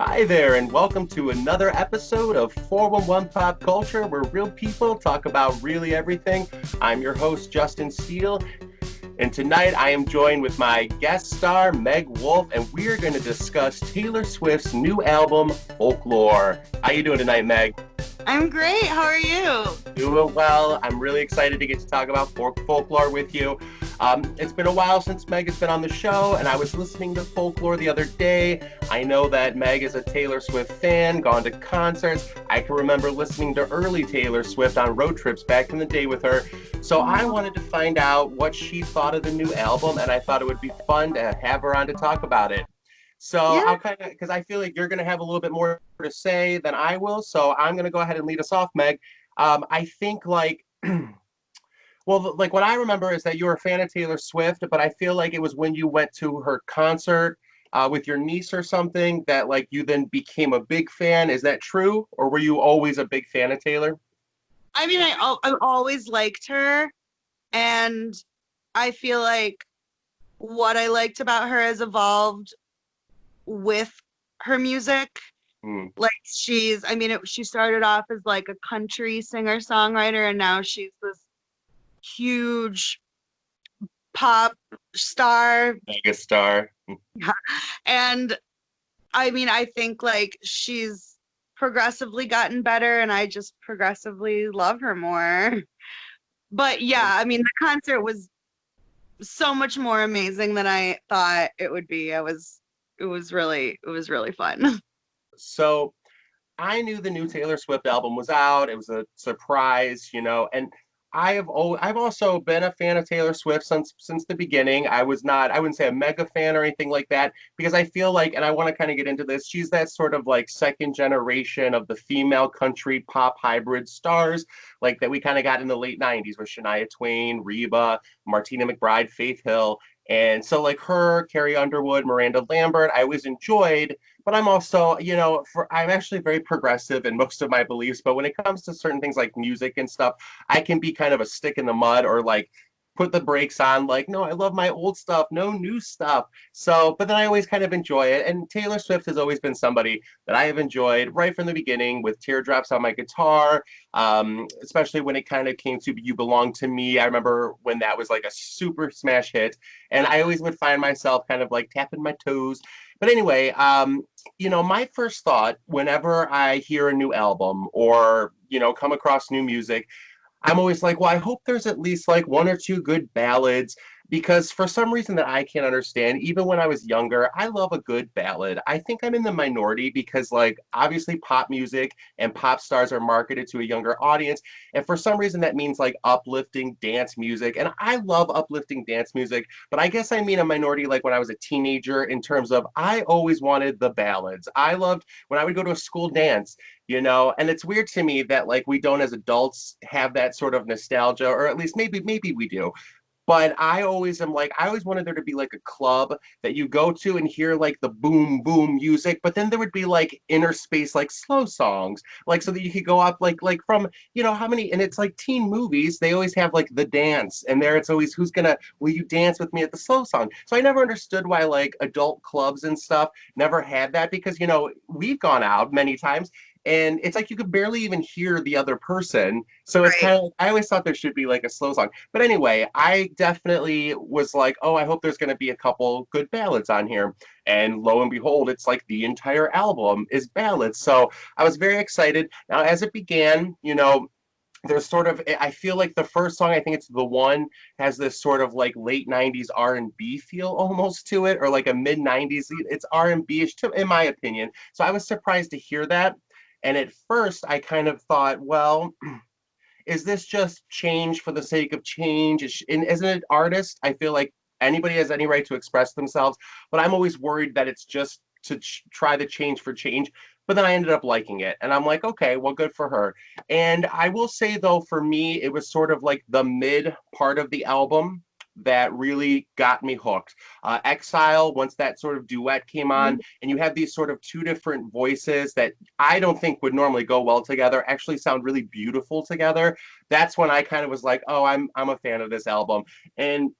Hi there, and welcome to another episode of 411 Pop Culture, where real people talk about really everything. I'm your host, Justin Steele, and tonight I am joined with my guest star, Meg Wolf, and we are going to discuss Taylor Swift's new album, Folklore. How you doing tonight, Meg? I'm great. How are you? Doing well. I'm really excited to get to talk about Folklore with you. It's been a while since Meg has been on the show, and I was listening to Folklore the other day. I know that Meg is a Taylor Swift fan, gone to concerts. I can remember listening to early Taylor Swift on road trips back in the day with her. So I wanted to find out what she thought of the new album, and I thought it would be fun to have her on to talk about it. So I'll kind of, because I feel like you're going to have a little bit more to say than I will. So I'm going to go ahead and lead us off, Meg. I think well, like what I remember is that you were a fan of Taylor Swift, but I feel like it was when you went to her concert with your niece or something that like you then became a big fan. Is that true? Or were you always a big fan of Taylor? I mean, I always liked her, and I feel like what I liked about her has evolved with her music. Like she started off as like a country singer-songwriter, and now she's this huge pop star. Mega star. Yeah. And I mean, I think like she's progressively gotten better, and I just progressively love her more. But yeah, I mean, the concert was so much more amazing than I thought it would be. It was really fun. So I knew the new Taylor Swift album was out. It was a surprise, and I've also been a fan of Taylor Swift since the beginning. I wouldn't say a mega fan or anything like that, because I feel like, and I want to kind of get into this, she's that sort of like second generation of the female country pop hybrid stars, like that we kind of got in the late 90s with Shania Twain, Reba, Martina McBride, Faith Hill. And so like her, Carrie Underwood, Miranda Lambert, I always enjoyed, but I'm also, I'm actually very progressive in most of my beliefs, but when it comes to certain things like music and stuff, I can be kind of a stick in the mud or like put the brakes on, like, no, I love my old stuff, no new stuff. So, but then I always kind of enjoy it. And Taylor Swift has always been somebody that I have enjoyed right from the beginning with Teardrops on My Guitar, especially when it kind of came to You Belong to Me. I remember when that was like a super smash hit. And I always would find myself kind of like tapping my toes. But anyway, my first thought whenever I hear a new album or, come across new music, I'm always like, well, I hope there's at least like one or two good ballads, because for some reason that I can't understand, even when I was younger, I love a good ballad. I think I'm in the minority because like obviously pop music and pop stars are marketed to a younger audience. And for some reason that means like uplifting dance music. And I love uplifting dance music, but I guess I mean a minority like when I was a teenager in terms of I always wanted the ballads. I loved when I would go to a school dance, and it's weird to me that like we don't as adults have that sort of nostalgia, or at least maybe we do. But I always wanted there to be like a club that you go to and hear like the boom boom music, but then there would be like interspace like slow songs, like so that you could go up like from how many, and it's like teen movies, they always have like the dance, and there it's always will you dance with me at the slow song. So I never understood why like adult clubs and stuff never had that, because we've gone out many times and it's like you could barely even hear the other person. So it's Right. kind of, I always thought there should be like a slow song. But anyway, I definitely was like, oh, I hope there's going to be a couple good ballads on here. And lo and behold, it's like the entire album is ballads. So I was very excited. Now, as it began, there's sort of, I feel like the first song, I think it's The One, has this sort of like late 90s R&B feel almost to it, or like a mid 90s, it's R&B-ish in my opinion. So I was surprised to hear that. And at first, I kind of thought, well, is this just change for the sake of change? As an artist, I feel like anybody has any right to express themselves, but I'm always worried that it's just to try the change for change. But then I ended up liking it, and I'm like, okay, well, good for her. And I will say, though, for me, it was sort of like the mid part of the album that really got me hooked. Exile, once that sort of duet came on, and you have these sort of two different voices that I don't think would normally go well together, actually sound really beautiful together. That's when I kind of was like, oh, I'm a fan of this album. And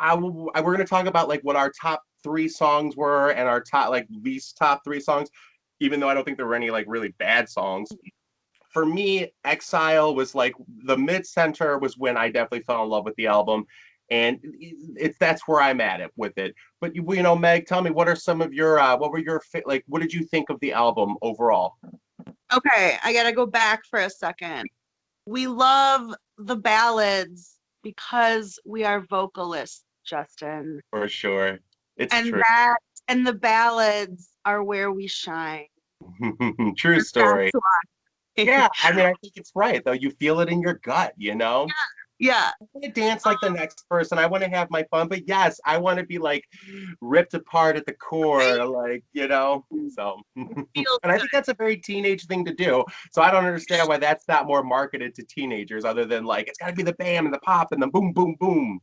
we're going to talk about like what our top three songs were and our top, like, least top three songs, even though I don't think there were any like really bad songs. For me, Exile was like the mid-center was when I definitely fell in love with the album. And it's that's where I'm at it with it. But you know, Meg, tell me, what are some of your what were your like what did you think of the album overall? Okay, I gotta go back for a second. We love the ballads because we are vocalists, Justin. For sure. It's And true. that and the ballads are where we shine. True story. That's why. Yeah, I mean, I think it's right though. You feel it in your gut, you know? Yeah. I want to dance like the next person. I want to have my fun, but yes, I want to be like ripped apart at the core, like, you know. So, and Feels I good. think that's a very teenage thing to do. So I don't understand why that's not more marketed to teenagers, other than like it's got to be the bam and the pop and the boom, boom, boom.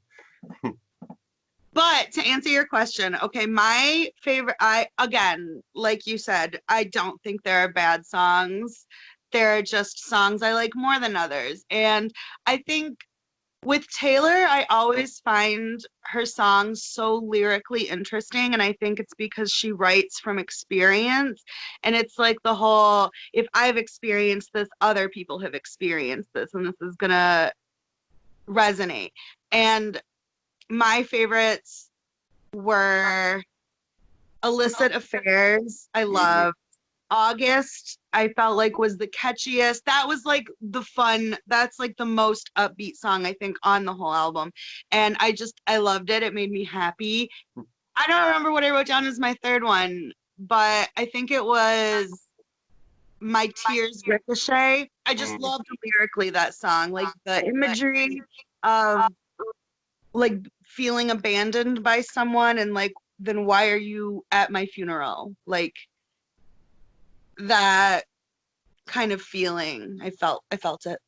But to answer your question, okay, my favorite, I again, like you said, I don't think there are bad songs. There are just songs I like more than others. And I think with Taylor, I always find her songs so lyrically interesting. And I think it's because she writes from experience. And it's like the whole, if I've experienced this, other people have experienced this, and this is gonna resonate. And my favorites were Illicit Affairs. I Mhm. love August. I felt like was the catchiest. That was like the fun. That's like the most upbeat song I think on the whole album. And I loved it. It made me happy. I don't remember what I wrote down as my third one, but I think it was My Tears Ricochet. I just Mhm. loved lyrically that song. Like the imagery of like feeling abandoned by someone and like then why are you at my funeral, like that kind of feeling. I felt it.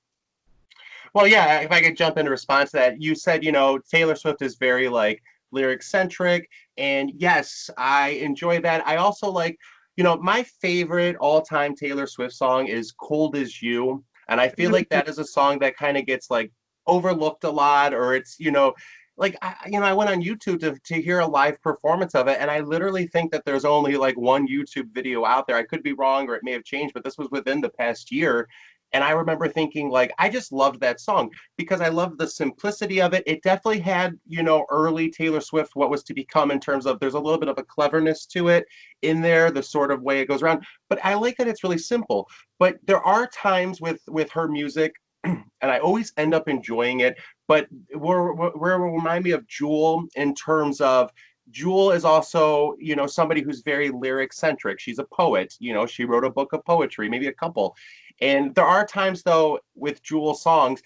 Well, yeah, if I could jump in response to that, you said, you know, Taylor Swift is very like lyric centric. And yes, I enjoy that. I also like, you know, my favorite all-time Taylor Swift song is Cold as You. And I feel like that is a song that kind of gets like overlooked a lot, or it's, you know, like I went on YouTube to hear a live performance of it, and I literally think that there's only like one YouTube video out there. I could be wrong, or it may have changed, but this was within the past year. And I remember thinking, like, I just loved that song because I loved the simplicity of it. It definitely had, you know, early Taylor Swift, what was to become in terms of there's a little bit of a cleverness to it in there, the sort of way it goes around. But I like that it's really simple. But there are times with her music, and I always end up enjoying it. But where it remind me of Jewel in terms of Jewel is also, you know, somebody who's very lyric centric. She's a poet. You know, she wrote a book of poetry, maybe a couple. And there are times though with Jewel songs,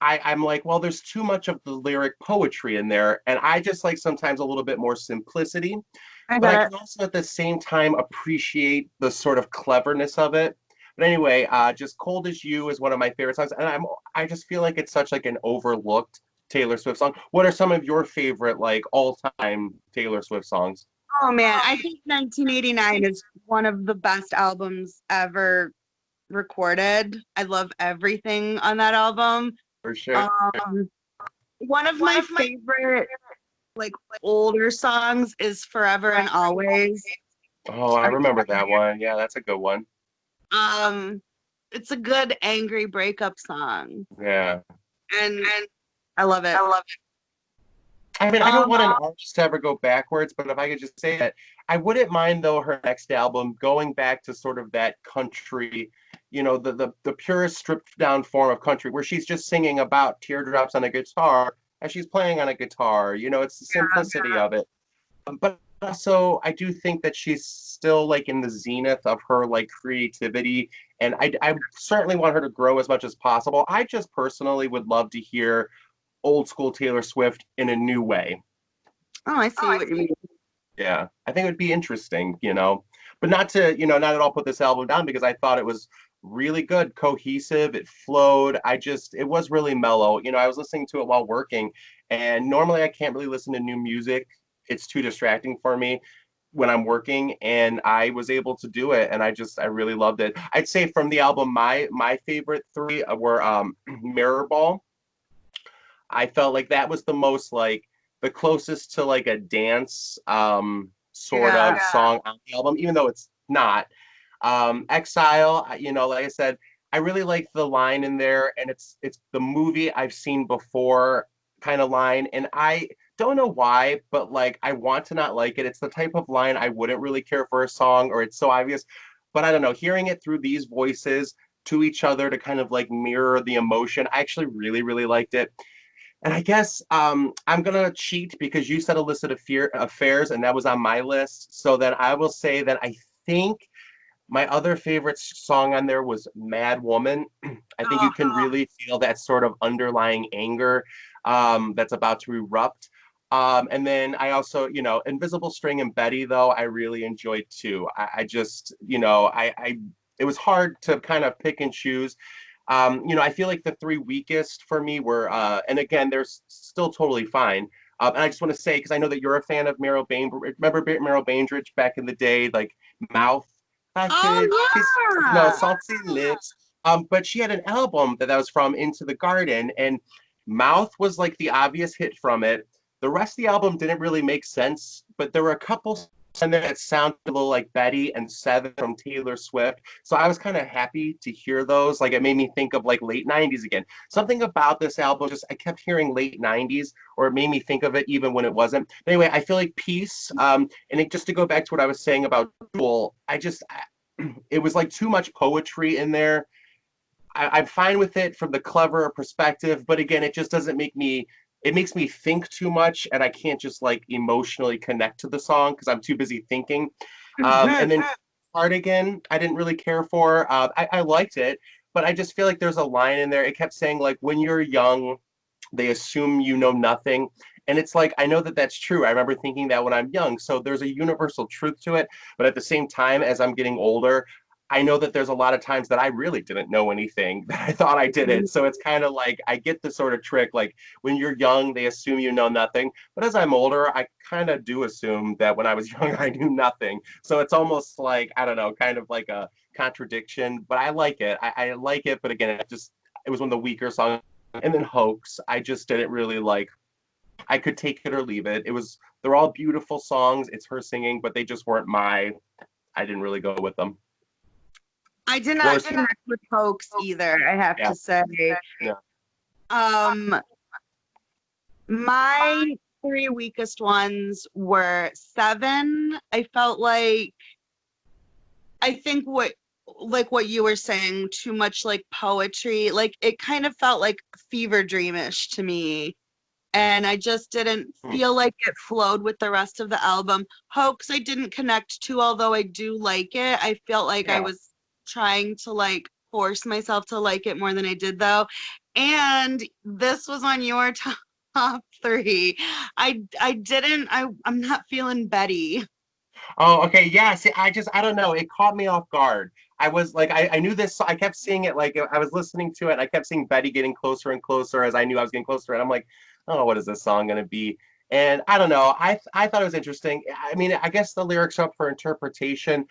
I'm like, well, there's too much of the lyric poetry in there. And I just like sometimes a little bit more simplicity, I but I get it. can also at the same time appreciate the sort of cleverness of it. But anyway, just Cold as You is one of my favorite songs. And I just feel like it's such like an overlooked Taylor Swift song. What are some of your favorite like all-time Taylor Swift songs? Oh man, I think 1989 is one of the best albums ever recorded. I love everything on that album. For sure. um One of my favorite like older songs is Forever and Always. Oh, I remember that one. Yeah, that's a good one. um it's a good angry breakup song, Yeah. and I love it. I mean, I don't um want an artist to ever go backwards, but if I could just say that, I wouldn't mind though her next album going back to sort of that country, you know, the purest stripped down form of country where she's just singing about teardrops on a guitar as she's playing on a guitar. You know, it's the simplicity of it. But also, I do think that she's still like in the zenith of her like creativity, and I certainly want her to grow as much as possible. I just personally would love to hear old school Taylor Swift in a new way. oh, I see what you mean. Yeah, I think it would be interesting, you know, but not to, you know, not at all put this album down because I thought it was really good, cohesive, it flowed. It was really mellow. You know, I was listening to it while working, and normally I can't really listen to new music. It's too distracting for me when I'm working, and I was able to do it, and I really loved it. I'd say from the album, my favorite three were Mirrorball. I felt like that was the most like the closest to like a dance sort Yeah. of song on the album, even though it's not. Exile, you know, like I said, I really like the line in there, and it's the movie I've seen before kind of line, and I don't know why, but like I want to not like it. It's the type of line I wouldn't really care for a song, or it's so obvious. But I don't know, hearing it through these voices to each other to kind of like mirror the emotion, I actually really, really liked it. And I guess I'm gonna cheat because you said illicit affairs, and that was on my list. So then I will say that I think my other favorite song on there was Mad Woman. I think you Oh, can really feel that sort of underlying anger that's about to erupt. And then I also, you know, Invisible String and Betty, though, I really enjoyed too. I just, you know, it was hard to kind of pick and choose. You know, I feel like the three weakest for me were, and again, they're still totally fine. And I just want to say, because I know that you're a fan of Meryl Bainbridge. Remember Meryl Bainbridge back in the day, like Mouth? I could kiss, you know, yeah. salty lips. But she had an album that was from Into the Garden, and Mouth was like the obvious hit from it. The rest of the album didn't really make sense, but there were a couple songs in there that sounded a little like Betty and Seven from Taylor Swift. So I was kind of happy to hear those. Like it made me think of like late 90s again. Something about this album, just I kept hearing late 90s, or it made me think of it even when it wasn't. But anyway, I feel like Peace, and just to go back to what I was saying about Jewel, it was like too much poetry in there. I'm fine with it from the clever perspective, but again, it just doesn't make me. It makes me think too much, and I can't just like emotionally connect to the song because I'm too busy thinking. And then Cardigan, I didn't really care for. I liked it, but I just feel like there's a line in there. It kept saying like, "When you're young, they assume you know nothing." And it's like, I know that that's true. I remember thinking that when I'm young. So there's a universal truth to it. But at the same time, as I'm getting older, I know that there's a lot of times that I really didn't know anything that I thought I didn't. So it's kind of like I get the sort of trick, like when you're young, they assume you know nothing. But as I'm older, I kind of do assume that when I was young, I knew nothing. So it's almost like, I don't know, kind of like a contradiction, but I like it. I like it. But again, it was one of the weaker songs. And then Hoax, I just didn't really like. I could take it or leave it. They're all beautiful songs. It's her singing, but they just weren't I didn't really go with them. I did not Worse, connect with Hoax either, I have yeah, to say. yeah. Um, my three weakest ones were Seven. I felt like I think what you were saying, too much like poetry. Like it kind of felt like fever dreamish to me. And I just didn't Hmm. feel like it flowed with the rest of the album. Hoax I didn't connect to, although I do like it. I felt like I Yeah. was trying to like force myself to like it more than I did though. And this was on your top three. I'm not feeling Betty. Oh, okay. Yeah. See, I don't know. It caught me off guard. I was like, I knew this. I kept seeing it. Like, I was listening to it. And I kept seeing Betty getting closer and closer as I knew I was getting closer. And I'm like, oh, what is this song going to be? And I don't know. I thought it was interesting. I mean, I guess the lyrics are up for interpretation.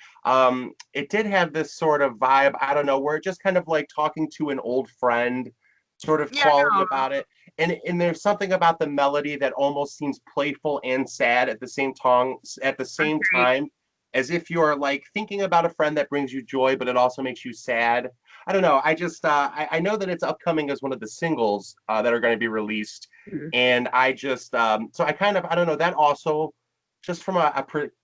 It did have this sort of vibe. I don't know, where it just kind of like talking to an old friend, sort of Yeah, quality no, about it. And there's something about the melody that almost seems playful and sad at the same agreed. time, as if you're like thinking about a friend that brings you joy, but it also makes you sad. I don't know. I know that it's upcoming as one of the singles that are going to be released, and so I kind of I don't know that also just from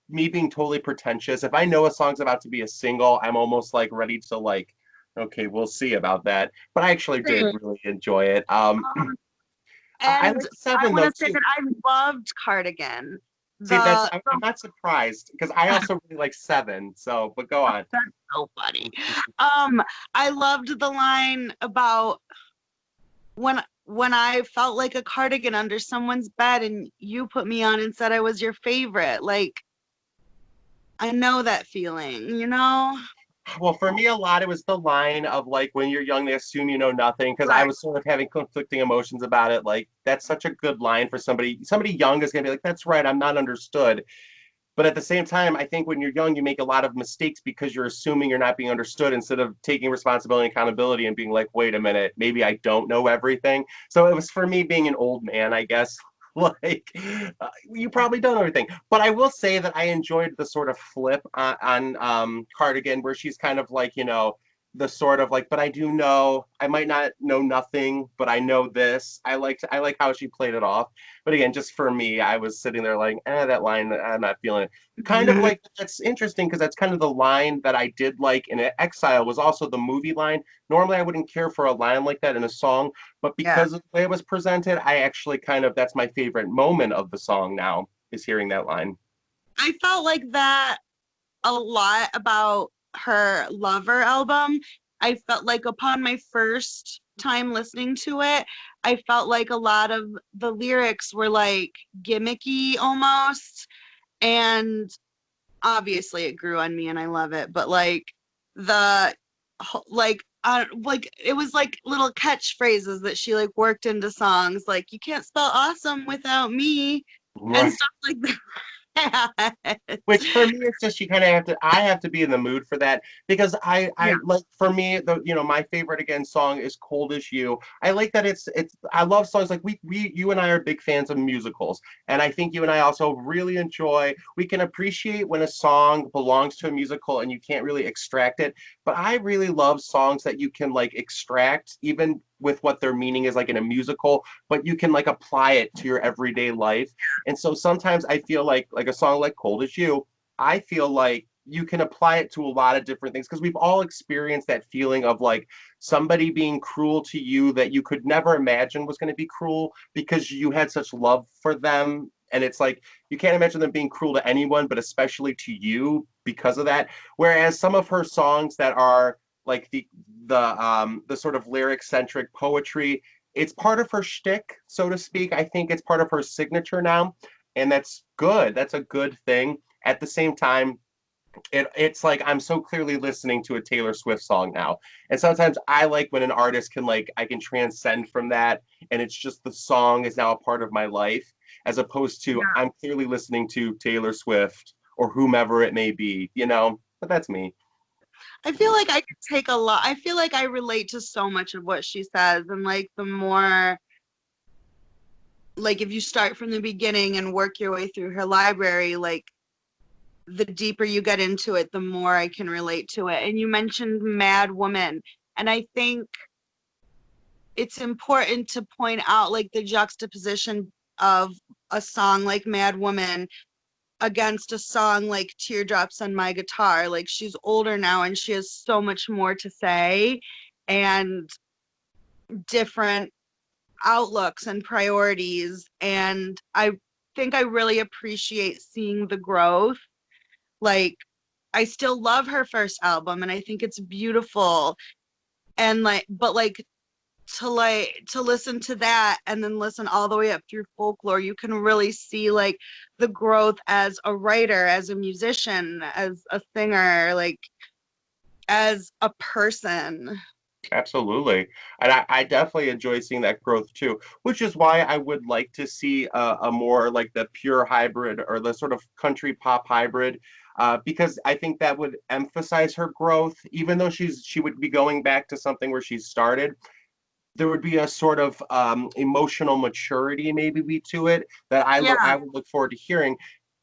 me being totally pretentious. If I know a song's about to be a single, I'm almost like ready to like, okay, we'll see about that. But I actually did Same. really enjoy it. I And like I Seven want though to say too. that I loved Cardigan. See, The, I'm not surprised because I also really like Seven. So, but go on. that's so funny. Um, I loved the line about when I felt like a cardigan under someone's bed and you put me on and said I was your favorite. Like I know that feeling, you know? Well, for me, a lot it was the line of like, when you're young, they assume you know nothing. Because I Right. was sort of having conflicting emotions about it. Like, that's such a good line for somebody. Somebody young is gonna be like, "That's right, I'm not understood." But at the same time, I think when you're young, you make a lot of mistakes because you're assuming you're not being understood instead of taking responsibility and accountability and being like, "Wait a minute, maybe I don't know everything." So it was for me being an old man, I guess. like you probably don't know everything. But I will say that I enjoyed the sort of flip on Cardigan, where she's kind of like, the sort of like, but I do know, I might not know nothing, but I know this. I like how she played it off. But again, just for me, I was sitting there like, that line, I'm not feeling it. Kind of like, that's interesting because that's kind of the line that I did like in Exile was also the movie line. Normally I wouldn't care for a line like that in a song, but Yeah. because of the way it was presented, I actually kind of, that's my favorite moment of the song now, is hearing that line. I felt like that a lot about her Lover album. I felt like upon my first time listening to it, I felt like a lot of the lyrics were like gimmicky almost. And obviously it grew on me and I love it, but like the like it was like little catchphrases that she like worked into songs like you can't spell awesome without me and Right. stuff like that. Which for me, it's just you kind of have to. I have to be in the mood for that because I Yeah. like for me my favorite again song is "Cold as You." I like that it's. I love songs like we you and I are big fans of musicals, and I think you and I also really enjoy. We can appreciate when a song belongs to a musical and you can't really extract it. But I really love songs that you can like extract even with what their meaning is like in a musical, but you can like apply it to your everyday life. And so sometimes I feel like a song like Cold as You, I feel like you can apply it to a lot of different things because we've all experienced that feeling of like somebody being cruel to you that you could never imagine was going to be cruel because you had such love for them. And it's like you can't imagine them being cruel to anyone, but especially to you because of that. Whereas some of her songs that are like the sort of lyric centric poetry, it's part of her shtick, so to speak. I think it's part of her signature now, and that's good. That's a good thing. At the same time, it's like I'm so clearly listening to a Taylor Swift song now, and sometimes I like when an artist can like I can transcend from that, and it's just the song is now a part of my life, as opposed to Yeah. I'm clearly listening to Taylor Swift or whomever it may be, But that's me. I feel like I could take a lot. I feel like I relate to so much of what she says. And like the more, like if you start from the beginning and work your way through her library, like the deeper you get into it, the more I can relate to it. And you mentioned Mad Woman. And I think it's important to point out like the juxtaposition of a song like Mad Woman against a song like Teardrops on My Guitar. Like she's older now and she has so much more to say and different outlooks and priorities. And I think I really appreciate seeing the growth. Like I still love her first album and I think it's beautiful. And but to listen to that and then listen all the way up through Folklore, you can really see like the growth as a writer, as a musician, as a singer, like as a person. Absolutely. And I definitely enjoy seeing that growth too, which is why I would like to see a more like the pure hybrid or the sort of country pop hybrid, because I think that would emphasize her growth, even though she would be going back to something where she started. There would be a sort of emotional maturity maybe be to it that Yeah, I would look forward to hearing.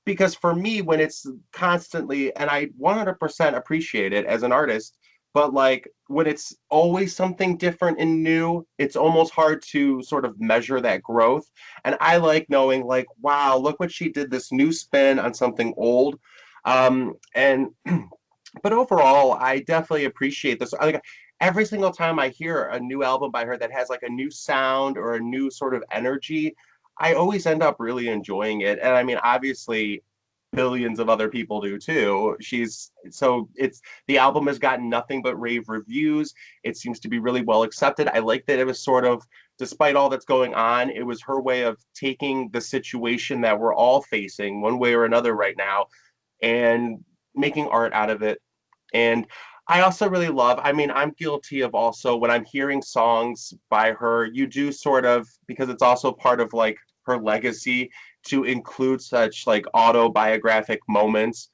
Because for me, when it's constantly, and I 100% appreciate it as an artist, but like when it's always something different and new, it's almost hard to sort of measure that growth. And I like knowing, like, wow, look what she did, this new spin on something old. And but overall, I definitely appreciate this. Like every single time I hear a new album by her that has like a new sound or a new sort of energy, I always end up really enjoying it. And I mean, obviously, billions of other people do too. It's the album has gotten nothing but rave reviews. It seems to be really well accepted. I like that it was sort of, despite all that's going on, it was her way of taking the situation that we're all facing one way or another right now and making art out of it. And I also really love, I mean, I'm guilty of also when I'm hearing songs by her, you do sort of, because it's also part of like her legacy to include such like autobiographic moments.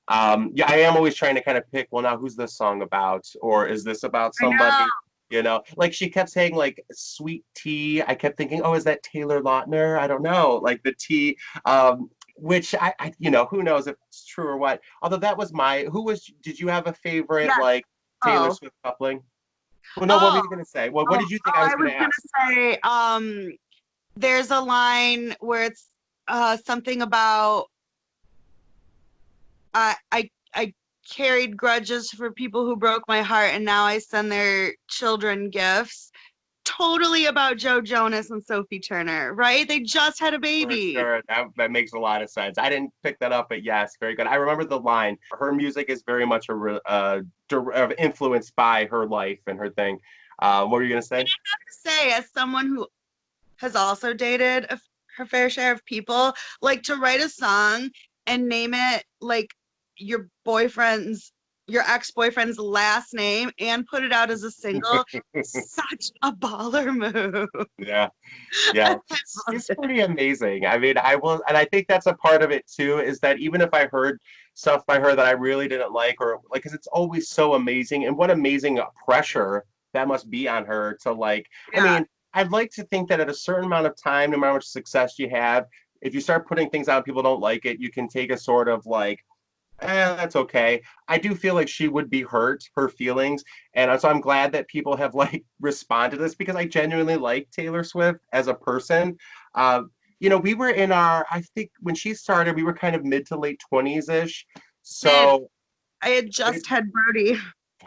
Yeah, I am always trying to kind of pick, well, now who's this song about? Or is this about I know. somebody? You know, like she kept saying like sweet tea. I kept thinking, oh, is that Taylor Lautner? I don't know. Like the tea, which you know, who knows if it's true or what. Although that was did you have a favorite Yes. like Taylor Oh. Swift coupling? Well, no, what were Oh. you gonna say? Well, what did you think I was I was gonna ask? gonna say, there's a line where it's something about I carried grudges for people who broke my heart, and now I send their children gifts. Totally about Joe Jonas and Sophie Turner, right? They just had a For baby. sure, that makes a lot of sense. I didn't pick that up, but yes, very good. I remember the line. Her music is very much influenced by her life and her thing. What were you gonna say? Say, as someone who has also dated her fair share of people, like to write a song and name it like your your ex-boyfriend's last name and put it out as a single, such a baller move. Yeah, yeah, she's pretty amazing. I mean, I will, and I think that's a part of it too, is that even if I heard stuff by her that I really didn't like, or like, because it's always so amazing, and what amazing pressure that must be on her to like, I Yeah. mean, I'd like to think that at a certain amount of time, no matter how much success you have, if you start putting things out, people don't like it, you can take a sort of like, that's okay. I do feel like she would be hurt, her feelings. And so I'm glad that people have like responded to this because I genuinely like Taylor Swift as a person. Uh, you know, we were in I think when she started, we were kind of mid to late 20s ish. Mid. So I had just had Brody.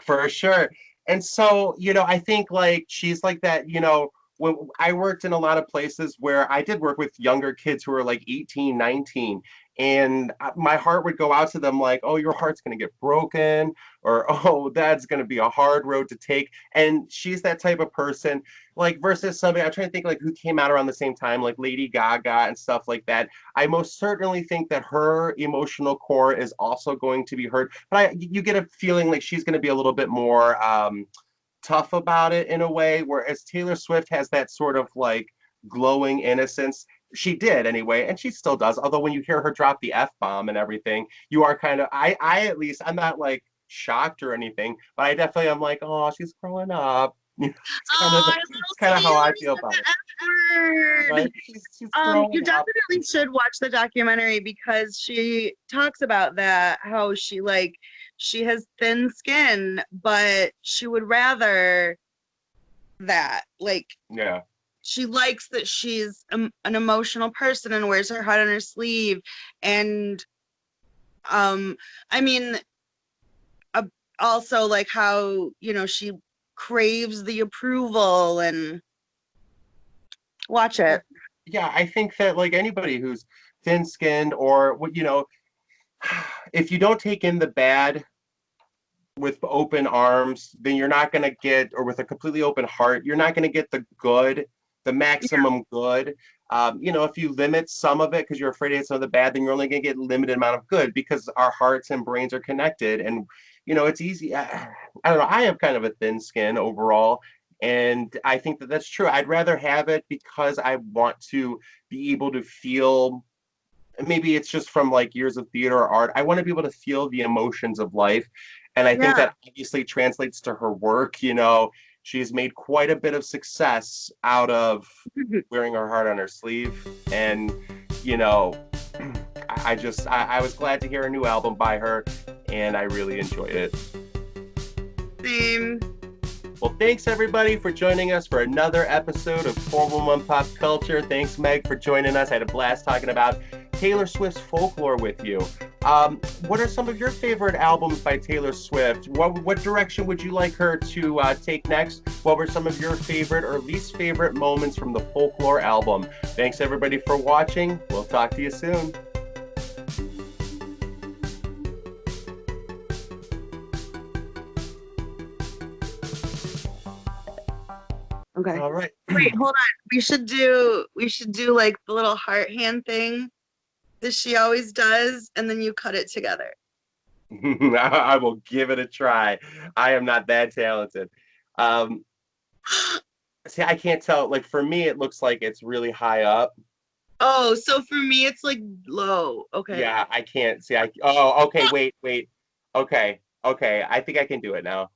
for sure. And so, you know, I think like she's like that, you know, when I worked in a lot of places where I did work with younger kids who were like 18, 19, and my heart would go out to them like, oh, your heart's going to get broken, or oh, that's going to be a hard road to take. And she's that type of person, like versus somebody, I'm trying to think like who came out around the same time, like Lady Gaga and stuff like that. I most certainly think that her emotional core is also going to be hurt, but you get a feeling like she's going to be a little bit more tough about it in a way, whereas Taylor Swift has that sort of like glowing innocence. She did anyway, and she still does. Although when you hear her drop the F bomb and everything, you are kind of I at least I'm not like shocked or anything, but I definitely am like, oh, she's growing up. Oh, It's kind of how little I Taylor feel said about it. the F word. Right? She's growing You up. definitely should watch the documentary because she talks about that, how she has thin skin, but she would rather that. Like Yeah. she likes that she's an emotional person and wears her heart on her sleeve. And I mean, uh, also like how, you know, she craves the approval and watch it. Yeah, I think that like anybody who's thin-skinned or what, you know, if you don't take in the bad with open arms, then you're not going to get, or with a completely open heart, you're not going to get the good, the maximum good. You know, if you limit some of it because you're afraid of some of the bad, then you're only going to get limited amount of good because our hearts and brains are connected. And, you know, it's easy. I don't know. I have kind of a thin skin overall. And I think that that's true. I'd rather have it because I want to be able to feel, maybe it's just from like years of theater or art. I want to be able to feel the emotions of life. And I think Yeah. that obviously translates to her work. You know, she's made quite a bit of success out of wearing her heart on her sleeve. And, you know, I was glad to hear a new album by her and I really enjoyed it. Same. Well, thanks everybody for joining us for another episode of 411 Pop Culture. Thanks, Meg, for joining us. I had a blast talking about Taylor Swift's Folklore with you. What are some of your favorite albums by Taylor Swift? What direction would you like her to take next? What were some of your favorite or least favorite moments from the Folklore album? Thanks everybody for watching. We'll talk to you soon. Okay. All right. Wait, hold on. We should do like the little heart hand thing that she always does, and then you cut it together. I will give it a try. I am not that talented. Um, See, I can't tell. Like for me, it looks like it's really high up. Oh, so for me it's like low. Okay. Yeah, I can't see. Oh, okay. Wait. Okay. I think I can do it now.